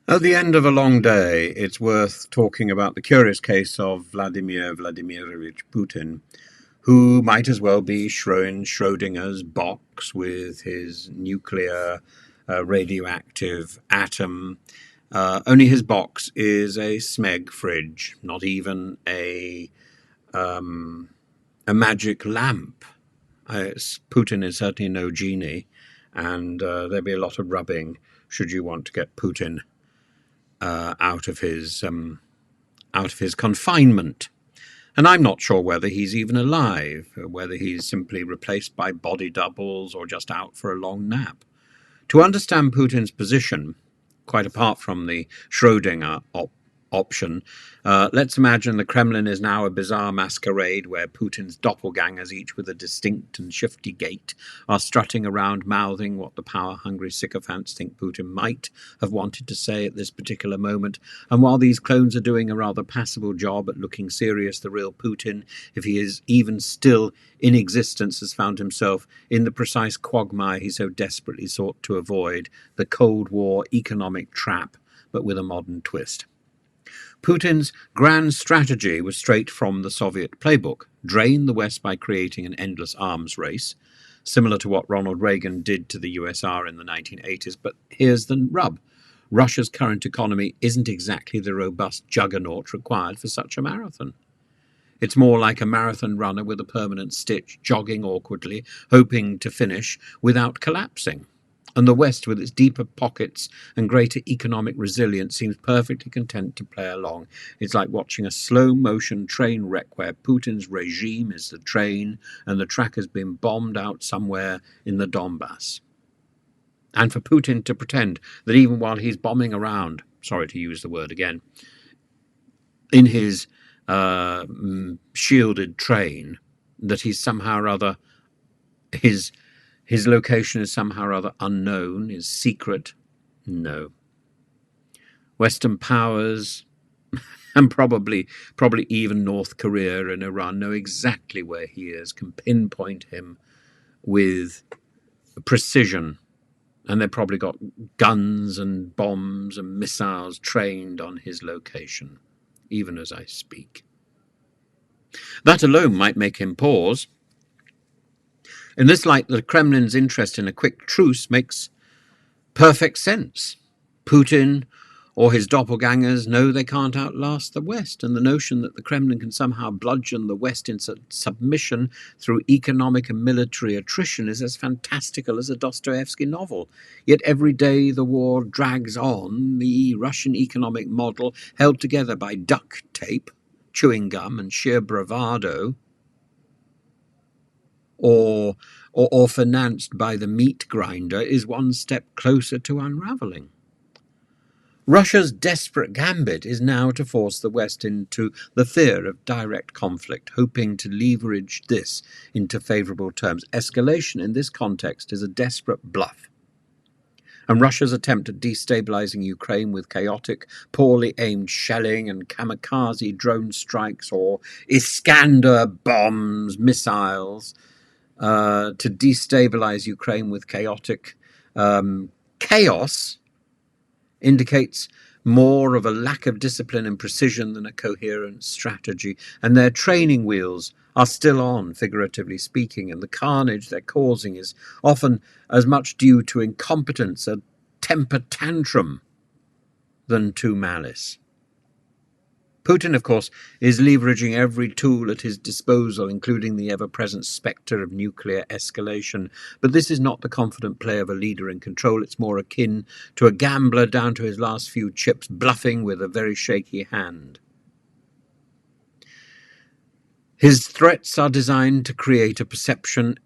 At the end of a long day, it's worth talking about the curious case of Vladimir Vladimirovich Putin, who might as well be Schrodinger's box with his nuclear radioactive atom. Only his box is a SMEG fridge, not even a magic lamp. Putin is certainly no genie, and there'd be a lot of rubbing should you want to get Putin out of his confinement. And I'm not sure whether he's even alive, whether he's simply replaced by body doubles or just out for a long nap. To understand Putin's position, quite apart from the Schrödinger option, let's imagine the Kremlin is now a bizarre masquerade where Putin's doppelgangers, each with a distinct and shifty gait, are strutting around mouthing what the power-hungry sycophants think Putin might have wanted to say at this particular moment. And while these clones are doing a rather passable job at looking serious, the real Putin, if he is even still in existence, has found himself in the precise quagmire he so desperately sought to avoid, the Cold War economic trap, but with a modern twist. Putin's grand strategy was straight from the Soviet playbook: drain the West by creating an endless arms race, similar to what Ronald Reagan did to the USSR in the 1980s. But here's the rub. Russia's current economy isn't exactly the robust juggernaut required for such a marathon. It's more like a marathon runner with a permanent stitch, jogging awkwardly, hoping to finish without collapsing. And the West, with its deeper pockets and greater economic resilience, seems perfectly content to play along. It's like watching a slow-motion train wreck where Putin's regime is the train and the track has been bombed out somewhere in the Donbass. And for Putin to pretend that even while he's bombing around, sorry to use the word again, in his shielded train, that he's somehow or other, his location is somehow or other unknown, is secret. No. Western powers, and probably even North Korea and Iran, know exactly where he is, can pinpoint him with precision. And they've probably got guns and bombs and missiles trained on his location, even as I speak. That alone might make him pause. In this light, the Kremlin's interest in a quick truce makes perfect sense. Putin or his doppelgangers know they can't outlast the West, and the notion that the Kremlin can somehow bludgeon the West into submission through economic and military attrition is as fantastical as a Dostoevsky novel. Yet every day the war drags on, the Russian economic model, held together by duct tape, chewing gum, and sheer bravado, or financed by the meat grinder, is one step closer to unraveling. Russia's desperate gambit is now to force the West into the fear of direct conflict, hoping to leverage this into favourable terms. Escalation in this context is a desperate bluff. And Russia's attempt at destabilizing Ukraine with chaotic, poorly aimed shelling and kamikaze drone strikes or Iskander bombs, missiles, to destabilize Ukraine with chaotic chaos indicates more of a lack of discipline and precision than a coherent strategy. And their training wheels are still on, figuratively speaking, and the carnage they're causing is often as much due to incompetence, a temper tantrum, than to malice. Putin, of course, is leveraging every tool at his disposal, including the ever-present spectre of nuclear escalation. But this is not the confident play of a leader in control. It's more akin to a gambler down to his last few chips, bluffing with a very shaky hand. His threats are designed to create a perception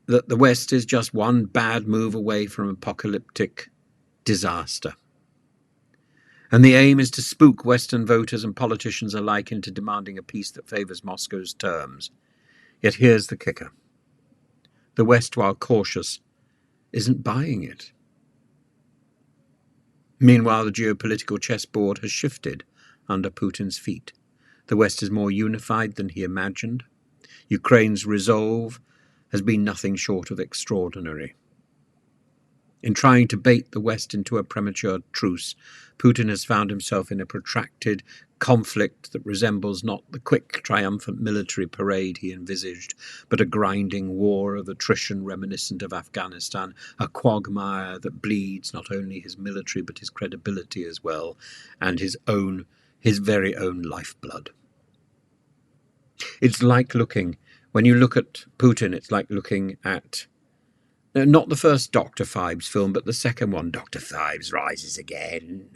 that the West is just one bad move away from apocalyptic disaster. And the aim is to spook Western voters and politicians alike into demanding a peace that favours Moscow's terms. Yet here's the kicker. The West, while cautious, isn't buying it. Meanwhile, the geopolitical chessboard has shifted under Putin's feet. The West is more unified than he imagined. Ukraine's resolve has been nothing short of extraordinary. In trying to bait the West into a premature truce, Putin has found himself in a protracted conflict that resembles not the quick, triumphant military parade he envisaged, but a grinding war of attrition reminiscent of Afghanistan, a quagmire that bleeds not only his military but his credibility as well, and his very own lifeblood. It's like when you look at Putin, it's like looking at not the first Dr. Phibes film, but the second one, Dr. Phibes Rises Again,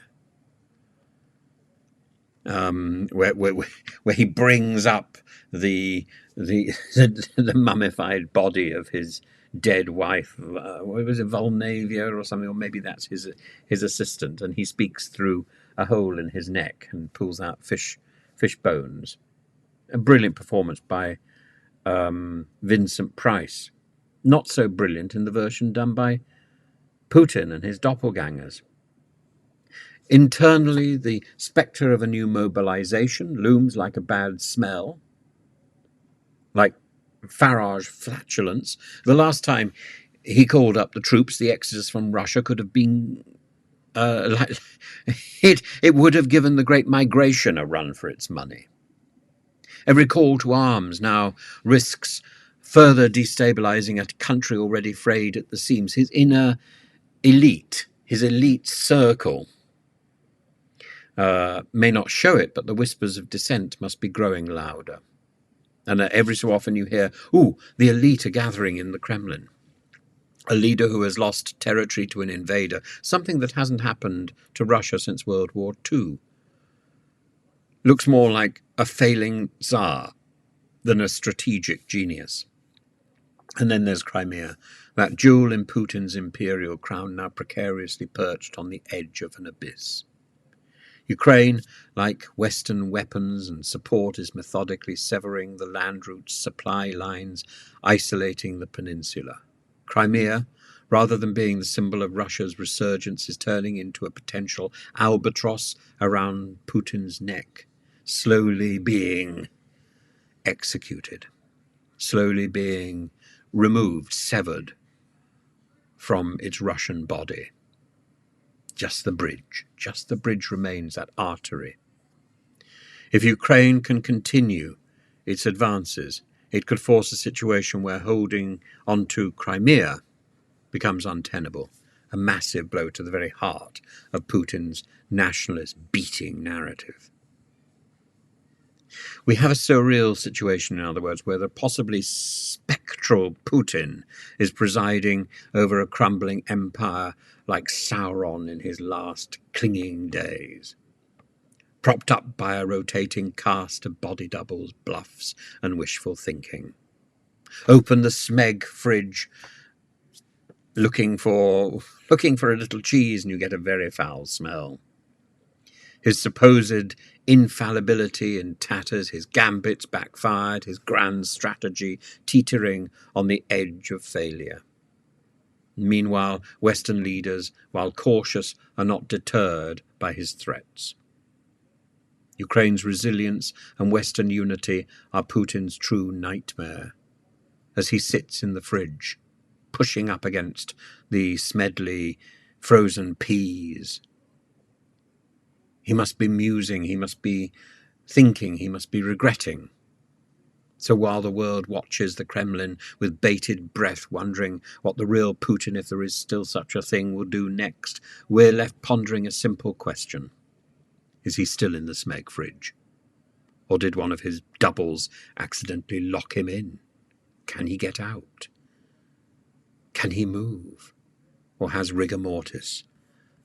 where he brings up the mummified body of his dead wife. What was it, Volnavia or something? Or maybe that's his assistant, and he speaks through a hole in his neck and pulls out fish bones. A brilliant performance by Vincent Price. Not so brilliant in the version done by Putin and his doppelgangers. Internally, the spectre of a new mobilization looms like a bad smell, like Farage flatulence. The last time he called up the troops, the exodus from Russia could have been it would have given the Great Migration a run for its money. Every call to arms now risks further destabilizing a country already frayed at the seams. His inner elite, his elite circle, may not show it, but the whispers of dissent must be growing louder. And every so often you hear, the elite are gathering in the Kremlin. A leader who has lost territory to an invader, something that hasn't happened to Russia since World War II. Looks more like a failing Tsar than a strategic genius. And then there's Crimea, that jewel in Putin's imperial crown, now precariously perched on the edge of an abyss. Ukraine, like Western weapons and support, is methodically severing the land route's supply lines, isolating the peninsula. Crimea, rather than being the symbol of Russia's resurgence, is turning into a potential albatross around Putin's neck, slowly being executed, slowly being removed, severed from its Russian body. Just the bridge remains, that artery. If Ukraine can continue its advances, it could force a situation where holding onto Crimea becomes untenable, a massive blow to the very heart of Putin's nationalist beating narrative. We have a surreal situation, in other words, where the possibly spectral Putin is presiding over a crumbling empire like Sauron in his last clinging days, propped up by a rotating cast of body doubles, bluffs, and wishful thinking. Open the SMEG fridge, looking for a little cheese, and you get a very foul smell. His supposed infallibility in tatters, his gambits backfired, his grand strategy teetering on the edge of failure. Meanwhile, Western leaders, while cautious, are not deterred by his threats. Ukraine's resilience and Western unity are Putin's true nightmare, as he sits in the fridge, pushing up against the Smedley frozen peas. He must be musing, he must be thinking, he must be regretting. So while the world watches the Kremlin with bated breath, wondering what the real Putin, if there is still such a thing, will do next, we're left pondering a simple question. Is he still in the SMEG fridge? Or did one of his doubles accidentally lock him in? Can he get out? Can he move? Or has rigor mortis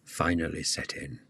finally set in?